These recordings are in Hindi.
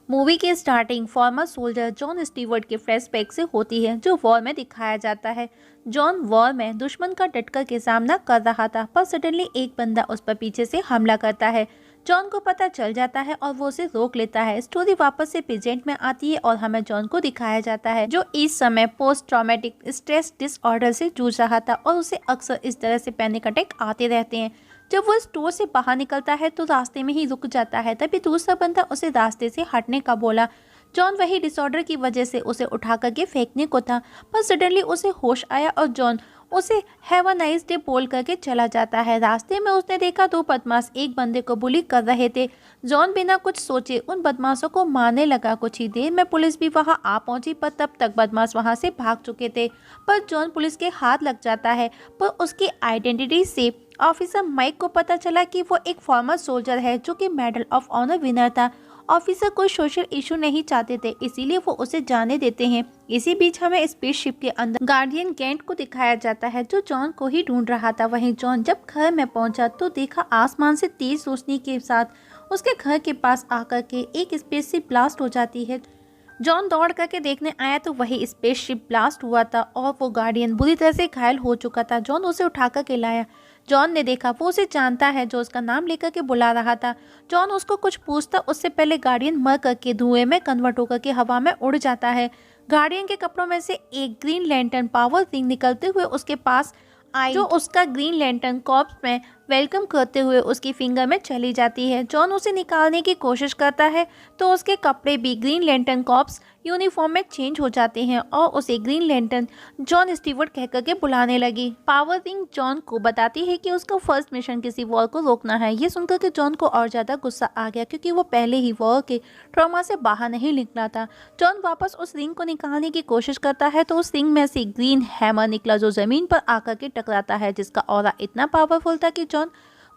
मूवी की starting farmer soldier John Stewart के फ्लैशबैक से होती है, जो वॉर में दिखाया जाता है। जॉन वॉर में दुश्मन का डटकर के सामना कर रहा था, पर सडनली एक बंदा उस पर पीछे से हमला करता है। जॉन को पता चल जाता है और वो उसे रोक लेता है। स्टोरी वापस से प्रेजेंट में आती है और हमें जॉन को दिखाया जाता है, जो इस समय पोस्ट ट्रॉमेटिक स्ट्रेस डिसऑर्डर से जूझ रहा था और उसे अक्सर इस तरह से पैनिक अटैक आते रहते हैं। जब वो स्टोर से बाहर निकलता है तो रास्ते में ही रुक जाता है। तभी दूसरा बंदा उसे रास्ते से हटने का बोला। जॉन वही डिसऑर्डर की वजह से उसे उठा करके फेंकने को था, पर सडनली उसे होश आया और जॉन उसे हैव अ नाइस डे बोल करके चला जाता है। रास्ते में उसने देखा दो बदमाश एक बंदे को बुली कर रहे थे। जॉन बिना कुछ सोचे उन बदमाशों को मारने लगा। कुछ ही देर में पुलिस भी वहां आ पहुंची, पर तब तक बदमाश वहां से भाग चुके थे। पर जॉन पुलिस के हाथ लग जाता है, पर उसकी आइडेंटिटी से ऑफिसर माइक को पता चला कि वो एक फॉर्मर सोल्जर है जो कि मेडल ऑफ ऑनर विनर था। ऑफिसर कोई सोशल इशू नहीं चाहते थे, इसीलिए वो उसे जाने देते हैं। इसी बीच हमें स्पेसशिप के अंदर गार्डियन गेंट को दिखाया जाता है, जो जॉन को ही ढूंढ रहा था। वहीं जॉन जब घर में पहुंचा तो देखा आसमान से तेज रोशनी के साथ उसके घर के पास आकर के एक स्पेसशिप ब्लास्ट हो जाती है। जॉन दौड़ करके देखने आया तो वही स्पेसशिप ब्लास्ट हुआ था और वो गार्डियन बुरी तरह से घायल हो चुका था। जॉन उसे उठा करके लाया। जॉन ने देखा वो उसे जानता है, जो उसका नाम लेकर के बुला रहा था। जॉन उसको कुछ पूछता उससे पहले गार्डियन मर करके धुएं में कन्वर्ट होकर के हवा में उड़ जाता है। गार्डियन के कपड़ों में से एक ग्रीन लैंटर्न पावर रिंग निकलते हुए उसके पास आई, जो उसका ग्रीन लैंटर्न कॉर्प्स में वेलकम करते हुए उसकी फिंगर में चली जाती है। जॉन उसे निकालने की कोशिश करता है तो उसके कपड़े भी ग्रीन लैंटर्न कॉर्प्स यूनिफॉर्म में चेंज हो जाते हैं और उसे ग्रीन लैंटर्न जॉन स्टीवर्ट कह करके बुलाने लगी। पावर रिंग जॉन को बताती है कि उसका फर्स्ट मिशन किसी वॉर को रोकना है। ये सुनकर के जॉन को और ज़्यादा गुस्सा आ गया, क्योंकि वो पहले ही वॉर के ट्रॉमा से बाहर नहीं निकला था। जॉन वापस उस रिंग को निकालने की कोशिश करता है तो उस रिंग में से ग्रीन हैमर निकला, जो जमीन पर आकर के टकराता है, जिसका ऑरा इतना पावरफुल था कि जॉन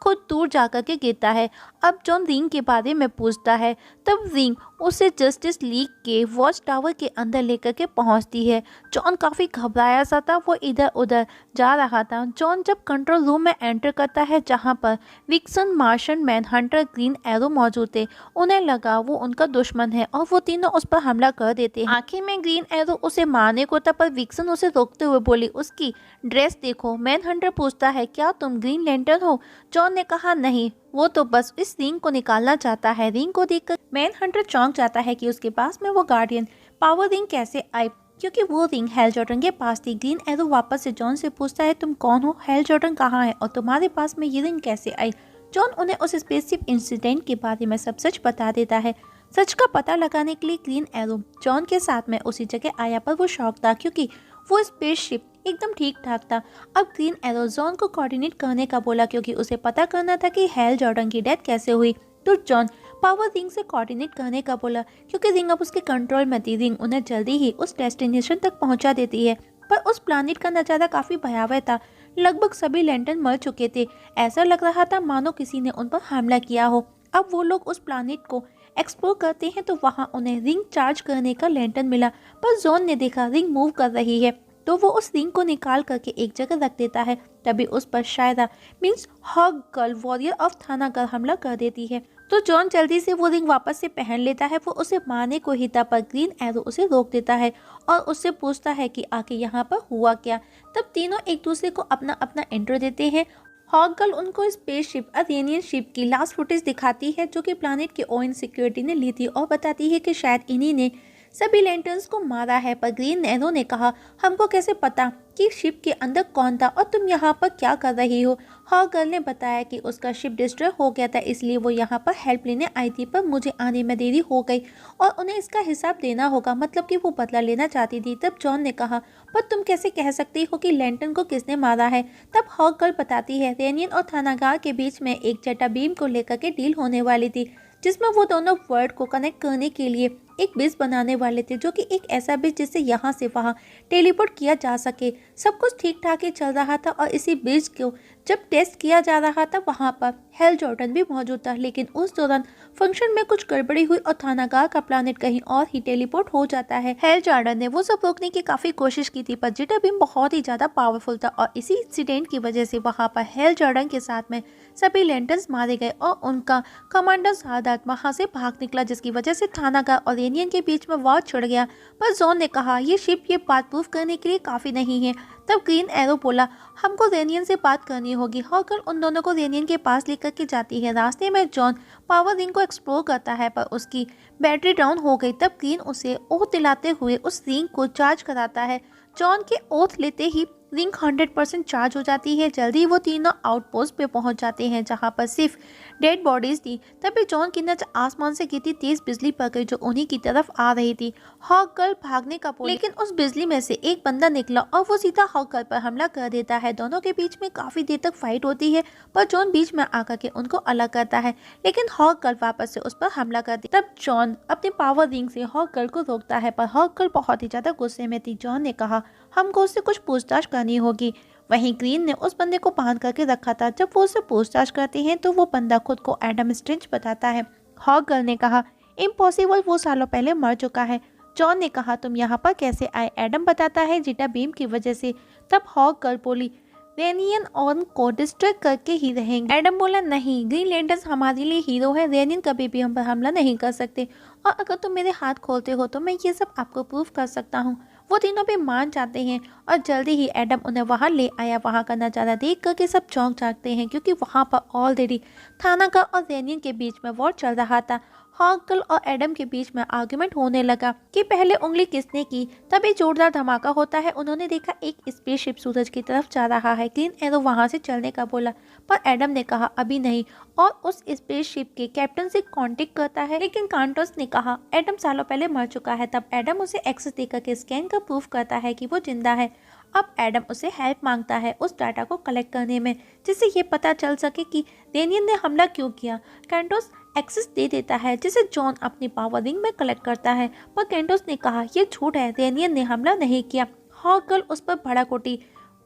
खुद दूर जाकर के गिरता है। अब जॉन रिंग के बारे में पूछता है, तब रिंग उसे जस्टिस लीग के वॉच टावर के अंदर लेकर के पहुंचती है। जॉन काफ़ी घबराया सा था, वो इधर उधर जा रहा था। जॉन जब कंट्रोल रूम में एंटर करता है, जहां पर Vixen, Martian Manhunter, Green Arrow मौजूद थे, उन्हें लगा वो उनका दुश्मन है और वो तीनों उस पर हमला कर देते हैं। आखिर में ग्रीन एरो उसे मारने को था, पर विक्सन उसे रोकते हुए बोली, उसकी ड्रेस देखो। मैन हंटर पूछता है, क्या तुम ग्रीन लैंटर्न हो? जॉन ने कहा, नहीं, वो तो बस इस रिंग को निकालना चाहता है। रिंग को देखकर मैन हंटर चौंक जाता है कि उसके पास में वो गार्डियन पावर रिंग कैसे आई, क्योंकि वो रिंग हेल जॉर्डन के पास थी। ग्रीन एरो वापस से जॉन से पूछता है, तुम कौन हो? हेल जॉर्डन कहाँ है और तुम्हारे पास में ये रिंग कैसे आई? जॉन उन्हें उस स्पेसशिप इंसिडेंट के बारे में सब सच बता देता है। सच का पता लगाने के लिए ग्रीन एरो जॉन के साथ में उसी जगह आया, पर वो शॉक था क्योंकि वो स्पेसशिप एकदम ठीक ठाक था। अब ग्रीन एरो जॉन को कोऑर्डिनेट करने का बोला, क्योंकि उसे पता करना था कि हेल जॉर्डन की डेथ कैसे हुई। तो जॉन पावर रिंग से कोऑर्डिनेट करने का बोला, क्योंकि रिंग अब उसके कंट्रोल में थी। रिंग उन्हें जल्दी ही उस डेस्टिनेशन तक पहुंचा देती है। पर उस प्लानिट का नज़ारा काफ़ी भयावह था। लगभग सभी लैंटर्न मर चुके थे। ऐसा लग रहा था मानो किसी ने उन पर हमला किया हो। अब वो लोग उस प्लानिट को एक्सप्लोर करते हैं तो वहाँ उन्हें रिंग चार्ज करने का लैंटर्न मिला, पर जॉन ने देखा रिंग मूव कर रही है, तो वो उस रिंग को निकाल करके एक जगह रख देता है। तभी उस पर Shayera means Hawkgirl warrior of Thanagar हमला कर देती है। तो जॉन जल्दी से वो रिंग वापस से पहन लेता है। वो उसे मारने को ही था, पर ग्रीन एरो उसे रोक देता है और उससे पूछता है कि आके यहाँ पर हुआ क्या। तब तीनों एक दूसरे को अपना अपना इंट्रो देते हैं। हॉग गर्ल उनको स्पेसशिप अरेनियन शिप की लास्ट फुटेज दिखाती है, जो कि प्लानिट के ओएन सिक्योरिटी ने ली थी, और बताती है कि शायद इन्हीं ने सभी लैंटर्न्स को मारा है। पर ग्रीन एरो ने कहा, हमको कैसे पता कि शिप के अंदर कौन था और तुम यहाँ पर क्या कर रही हो? हॉग गर्ल ने बताया कि उसका शिप डिस्ट्रॉय हो गया था, इसलिए वो यहाँ पर हेल्प लेने आई थी, पर मुझे आने में देरी हो गई और उन्हें इसका हिसाब देना होगा, मतलब कि वो बदला लेना चाहती थी। तब जॉन ने कहा, पर तुम कैसे कह सकती हो कि लैंटर्न को किसने मारा है? तब हॉग गर्ल बताती है, रेनियन और थानागार के बीच में एक जेटा बीम को लेकर के डील होने वाली थी, जिसमें वो दोनों वर्ल्ड को कनेक्ट करने के लिए एक बेस बनाने वाले थे, जो कि एक ऐसा बेस जिससे यहाँ से वहाँ टेलीपोर्ट किया जा सके। सब कुछ ठीक ठाक ही चल रहा था और इसी बेस को जब टेस्ट किया जा रहा था वहाँ पर हेल जॉर्डन भी मौजूद था, लेकिन उस दौरान फंक्शन में कुछ गड़बड़ी हुई और थानागार का प्लानेट कहीं और ही टेलीपोर्ट हो जाता है। हेल जॉर्डन ने वो सब रोकने की काफी कोशिश की थी, पर जेटा बीम बहुत ही ज्यादा पावरफुल था और इसी इंसिडेंट की वजह से वहाँ पर हेल जॉर्डन के साथ में सभी लैंटर्न्स मारे गए और उनका कमांडर सादात वहां से भाग निकला, जिसकी वजह से थानागार और रेनियन के बीच में वॉर छिड़ गया। पर जॉन ने कहा ये शिप ये बात प्रूफ करने के लिए काफी नहीं है। तब ग्रीन एरो बोला हमको रेनियन से बात करनी होगी। हॉकर उन दोनों को रेनियन के पास लेकर के जाती है। रास्ते में जॉन पावर रिंग को एक्सप्लोर करता है, पर उसकी बैटरी डाउन हो गई। तब ग्रीन उसे ओथ दिलाते हुए उस रिंग को चार्ज कराता है। जॉन के ओथ लेते ही रिंग 100% चार्ज हो जाती है। जल्दी वो तीनों आउटपोस्ट पे पहुंच जाते हैं, जहां पर सिर्फ डेड बॉडीज थी। तभी जॉन की नजर आसमान से गिरती तेज बिजली पर गई, जो उन्हीं की तरफ आ रही थी। हॉक गर्ल भागने का बोली, लेकिन उस बिजली में से एक बंदा निकला और वो सीधा हॉक गर्ल पर हमला कर देता है। दोनों के बीच में काफी देर तक फाइट होती है, पर जॉन बीच में आकर के उनको अलग करता है, लेकिन हॉक गर्ल वापस से उस पर हमला करती। तब जॉन अपने पावर रिंग से हॉक गर्ल को रोकता है, पर हॉक गर्ल बहुत ही ज्यादा गुस्से में थी। जॉन ने कहा हमको उससे कुछ पूछताछ करनी होगी। वहीं ग्रीन ने उस बंदे को बांध करके रखा था। जब वो उससे पूछताछ करते हैं तो वो बंदा खुद को एडम स्ट्रेंज बताता है। हॉक गर्ल ने कहा इम्पॉसिबल, वो सालों पहले मर चुका है। जॉन ने कहा तुम यहाँ पर कैसे आए? एडम बताता है जेटा बीम की वजह से। तब हॉक गर्ल बोली रेनियन ऑन को डिस्ट्रैक्ट करके ही रहेंगे। एडम बोला नहीं, ग्रीन लैंटर्न्स हमारे लिए हीरो है, रेनियन कभी भी हम पर हमला नहीं कर सकते, और अगर तुम मेरे हाथ खोलते हो तो मैं ये सब आपको प्रूफ कर सकता हूँ। वो तीनों भी मान जाते हैं और जल्दी ही एडम उन्हें वहाँ ले आया। वहाँ का नज़ारा देख करके सब चौंक जाते हैं, क्योंकि वहाँ पर ऑलरेडी थानागा और रेनियन के बीच में वॉर चल रहा था। हॉकल और एडम के बीच में आर्गुमेंट होने लगा कि पहले उंगली किसने की। तभी जोरदार धमाका होता है। उन्होंने देखा एक स्पेसशिप सूरज की तरफ जा रहा है। ग्रीन एरो वहां से चलने का बोला, पर एडम ने कहा अभी नहीं, और उस स्पेसशिप के कैप्टन से कांटेक्ट करता है, लेकिन कांटोस ने कहा एडम सालों पहले मर चुका है। तब एडम उसे एक्सेस देकर के स्कैन का प्रूफ करता है कि वो जिंदा है। अब एडम उसे हेल्प मांगता है उस डाटा को कलेक्ट करने में, जिससे ये पता चल सके कि रेनियन ने हमला क्यों किया। कैंटोस एक्सेस दे देता है, जिसे जॉन अपनी पावर रिंग में कलेक्ट करता है, पर कैंटोस ने कहा यह झूठ है, रेनियन ने हमला नहीं किया। हॉक गर्ल उस पर भड़क उठी,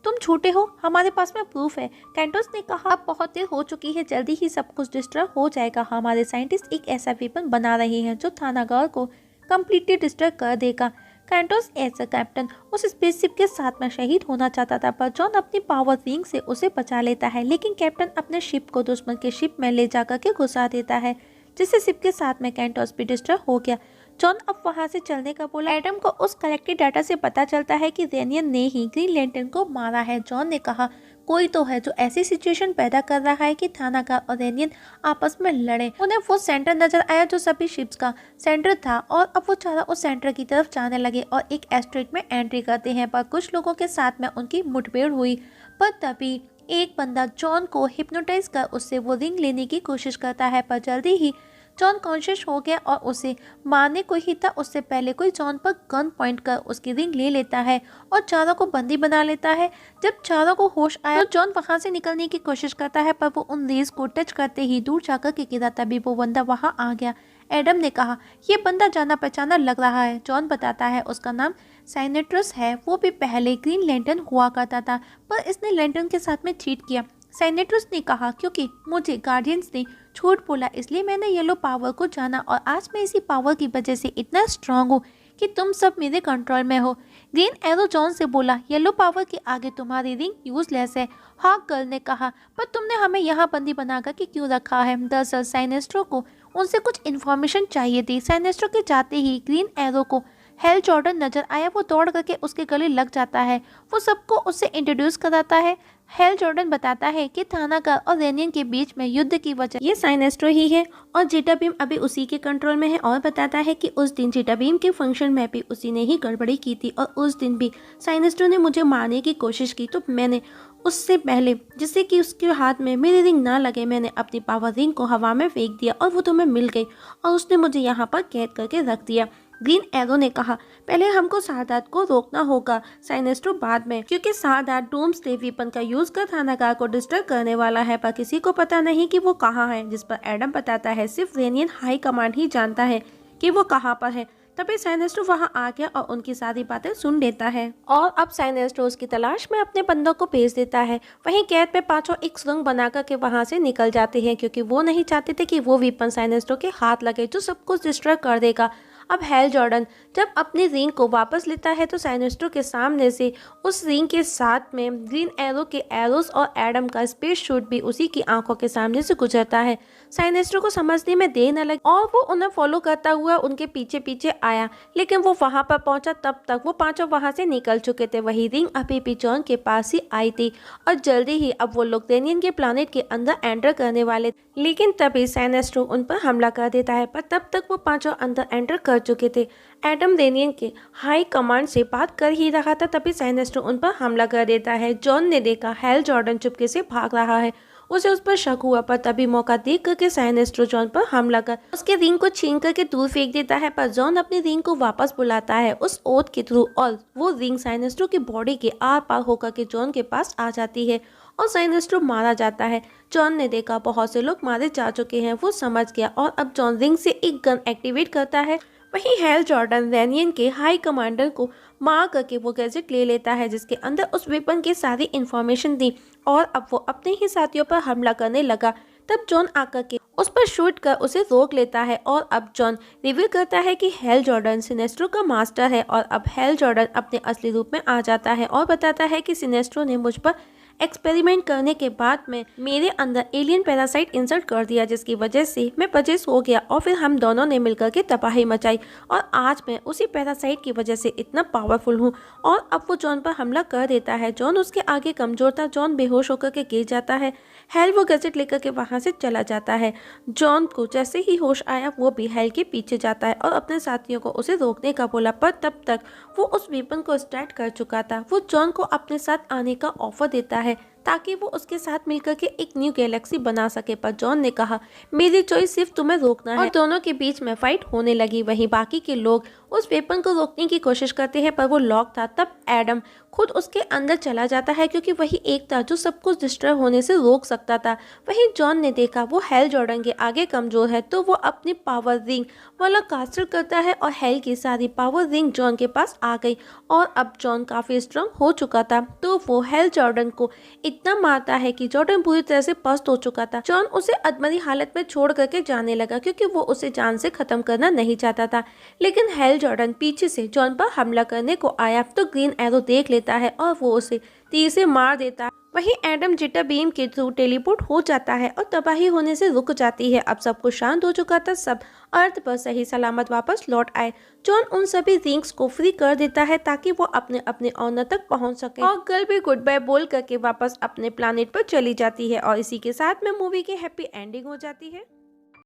तुम झूठे हो, हमारे पास में प्रूफ है। कैंटोस ने कहा अब बहुत देर हो चुकी है, जल्दी ही सब कुछ डिस्ट्रॉय हो जाएगा। हमारे साइंटिस्ट एक ऐसा वेपन बना रहे हैं जो थानागार को कम्प्लीटली डिस्ट्रॉय कर देगा। कैंटोस एज अ कैप्टन उस स्पेसशिप के साथ में शहीद होना चाहता था, पर जॉन अपनी पावर रिंग से उसे बचा लेता है, लेकिन कैप्टन अपने शिप को दुश्मन के शिप में ले जाकर के घुसा देता है, जिससे शिप के साथ में कैंटोस भी डिस्ट्रॉय हो गया। जॉन अब वहां से चलने का बोला। एडम को उस कलेक्टेड डाटा से पता चलता है कि रेनियन ने ही ग्रीन लैंटर्न को मारा है। जॉन ने कहा कोई तो है जो ऐसी सिचुएशन पैदा कर रहा है कि थानागार और रेनियन आपस में लड़े। उन्हें वो सेंटर नजर आया जो सभी शिप्स का सेंटर था, और अब वो चारों उस सेंटर की तरफ जाने लगे और एक एस्ट्रेट में एंट्री करते हैं, पर कुछ लोगों के साथ में उनकी मुठभेड़ हुई। पर तभी एक बंदा जॉन को हिप्नोटाइज कर उससे वो रिंग लेने की कोशिश करता है, पर जल्दी ही जॉन कॉन्शियस हो गया और उसे मारने को ही था उससे पहले कोई जॉन पर गन पॉइंट कर उसकी रिंग ले लेता है और चारों को बंदी बना लेता है। जब चारों को होश आया तो जॉन वहां से निकलने की कोशिश करता है, पर वो उन रेस को टच करते ही दूर जाकर के गिरा। तभी वो बंदा वहां आ गया। एडम ने कहा ये बंदा जाना पहचाना लग रहा है। जॉन बताता है उसका नाम साइनेट्रस है, वो भी पहले ग्रीन लैंटर्न हुआ करता था, पर इसने लैंटर्न के साथ में चीट किया। साइनेट्रस ने कहा क्योंकि मुझे गार्डियंस ने झूठ बोला, इसलिए मैंने येलो पावर को जाना, और आज मैं इसी पावर की वजह से इतना स्ट्रांग हूँ कि तुम सब मेरे कंट्रोल में हो। ग्रीन एरो जॉन से बोला येलो पावर के आगे तुम्हारी रिंग यूजलेस है। हॉक गर्ल ने कहा पर तुमने हमें यहाँ बंदी बनाकर के क्यों रखा है? दरअसल साइनेस्ट्रो को उनसे कुछ इन्फॉर्मेशन चाहिए थी। साइनेस्ट्रो के जाते ही ग्रीन एरो को हेल जॉर्डन नजर आया। वो दौड़ करके उसके गले लग जाता है, वो सबको उससे इंट्रोड्यूस कराता है। हेल जॉर्डन बताता है कि थानागार और रेनियन के बीच में युद्ध की वजह ये साइनेस्ट्रो ही है और जेटा बीम अभी उसी के कंट्रोल में है, और बताता है कि उस दिन जेटा बीम के फंक्शन में भी उसी ने ही गड़बड़ी की थी और उस दिन भी साइनेस्ट्रो ने मुझे मारने की कोशिश की, तो मैंने उससे पहले जिससे कि उसके हाथ में मेरी रिंग ना लगे मैंने अपनी पावर रिंग को हवा में फेंक दिया और वो तुम्हें मिल गई और उसने मुझे यहाँ पर कैद करके रख दिया। ग्रीन एरो ने कहा पहले हमको सारदात को रोकना होगा, साइनेस्ट्रो बाद में, क्योंकि सारदात डूम्सडे वेपन का यूज कर थानागार को डिस्ट्रॉय करने वाला है, पर किसी को पता नहीं कि वो कहाँ है। जिस पर एडम बताता है सिर्फ रेनियन हाई कमांड ही जानता है कि वो कहाँ पर है। तभी साइनेस्ट्रो वहाँ आ गया और उनकी सारी बातें सुन लेता है और अब साइनेस्ट्रो उसकी तलाश में अपने बंदों को भेज देता है। वहीं कैद पे पांचों एक सुरंग बनाकर के वहाँ से निकल जाते हैं क्योंकि वो नहीं चाहते थे कि वो वेपन साइनेस्ट्रो के हाथ लगे जो सब कुछ डिस्ट्रॉय कर देगा। अब हैल जॉर्डन जब अपनी रिंग को वापस लेता है तो साइनेस्ट्रो के सामने से उस रिंग के साथ में ग्रीन एरो के एरोस और एडम का स्पेस शूट भी उसी की आंखों के सामने से गुजरता है। साइनेस्ट्रो को समझने में देर न लगी और वो उन्हें फॉलो करता हुआ उनके पीछे पीछे आया, लेकिन वो वहां पर पहुंचा तब तक वो पांचों वहां से निकल चुके थे। वही रिंग अभी भी जॉन के पास ही आई थी और जल्दी ही अब वो लोग डेनियन के प्लानेट के अंदर एंटर करने वाले, लेकिन तभी साइनेस्ट्रो उन पर हमला कर देता है। पर तब तक वो पांचों अंदर एंटर कर चुके थे। एडम डेनियन के हाई कमांड से बात कर ही रहा था तभी साइनेस्ट्रो उन पर हमला कर देता है। जॉन ने देखा हैल जॉर्डन चुपके से भाग रहा है, उसे उस पर शक हुआ, पर तभी मौका देख करके साइनेस्ट्रो जॉन पर हमला कर उसके रिंग को छीन करके दूर फेंक देता है। पर जॉन अपनी रिंग को वापस बुलाता है उस ओथ के थ्रू और वो रिंग साइनेस्ट्रो की बॉडी के आर पार होकर के जॉन के पास आ जाती है और साइनेस्ट्रो मारा जाता है। जॉन ने देखा बहुत से लोग मारे जा चुके हैं, वो समझ गया और अब जॉन रिंग से एक गन एक्टिवेट करता है। वहीं हैल जॉर्डन डेनियन के हाई कमांडर को मार करके वो गैजेट ले लेता है जिसके अंदर उस वेपन की सारी इंफॉर्मेशन थी और अब वो अपने ही साथियों पर हमला करने लगा। तब जॉन आकर के उस पर शूट कर उसे रोक लेता है और अब जॉन रिवील करता है कि हैल जॉर्डन सिनेस्ट्रो का मास्टर है और अब हैल जॉर्डन अपने असली रूप में आ जाता है और बताता है कि सिनेस्ट्रो ने मुझ पर एक्सपेरिमेंट करने के बाद में मेरे अंदर एलियन पैरासाइट इंसर्ट कर दिया जिसकी वजह से मैं पजेस हो गया और फिर हम दोनों ने मिलकर के तबाही मचाई और आज मैं उसी पैरासाइट की वजह से इतना पावरफुल हूँ। और अब वो जॉन पर हमला कर देता है। जॉन उसके आगे कमजोर था, जॉन बेहोश होकर के गिर जाता है। हैल वो गैजेट लेकर के वहाँ से चला जाता है। जॉन को जैसे ही होश आया वो भी हैल के पीछे जाता है और अपने साथियों को उसे रोकने का बोला, पर तब तक वो उस वेपन को स्टार्ट कर चुका था। वो जॉन को अपने साथ आने का ऑफर देता है ताकि वो उसके साथ मिलकर के एक न्यू गैलेक्सी बना सके, पर जॉन ने कहा मेरी चॉइस सिर्फ तुम्हें रोकना है और दोनों के बीच में फाइट होने लगी। वहीं बाकी के लोग उस वेपन को रोकने की कोशिश करते हैं पर वो लॉक था। तब एडम खुद उसके अंदर चला जाता है क्योंकि वही एक था जो सब कुछ डिस्ट्रॉय होने से रोक सकता था। वहीं जॉन ने देखा वो हैल जॉर्डन के आगे कमजोर है तो वो अपनी पावर रिंग वाला कास्टर करता है और हैल की सारी पावर रिंग जॉन के पास आ गई और अब जॉन काफी स्ट्रांग हो चुका था। तो वो हैल जॉर्डन को इतना मारता है कि जॉर्डन पूरी तरह से पस्त हो चुका था। जॉन उसे अधमरी हालत में छोड़ करके जाने लगा क्योंकि वो उसे जान से खत्म करना नहीं चाहता था, लेकिन हैल जॉर्डन पीछे से जॉन पर हमला करने को आया तो ग्रीन एरो देख लेता है और वो उसे तीर से मार देता है। वहीं एडम जिटर बीम के थ्रू टेलीपोर्ट हो जाता है और तबाही होने से रुक जाती है। अब सब कुछ शांत हो चुका था, सब अर्थ पर सही सलामत वापस लौट आए। जॉन उन सभी रिंग्स को फ्री कर देता है ताकि वो अपने अपने ऑनर तक पहुंच सके और गर्ल भी गुड बाय बोल करके वापस अपने प्लानेट पर चली जाती है और इसी के साथ में मूवी की हैप्पी एंडिंग हो जाती है।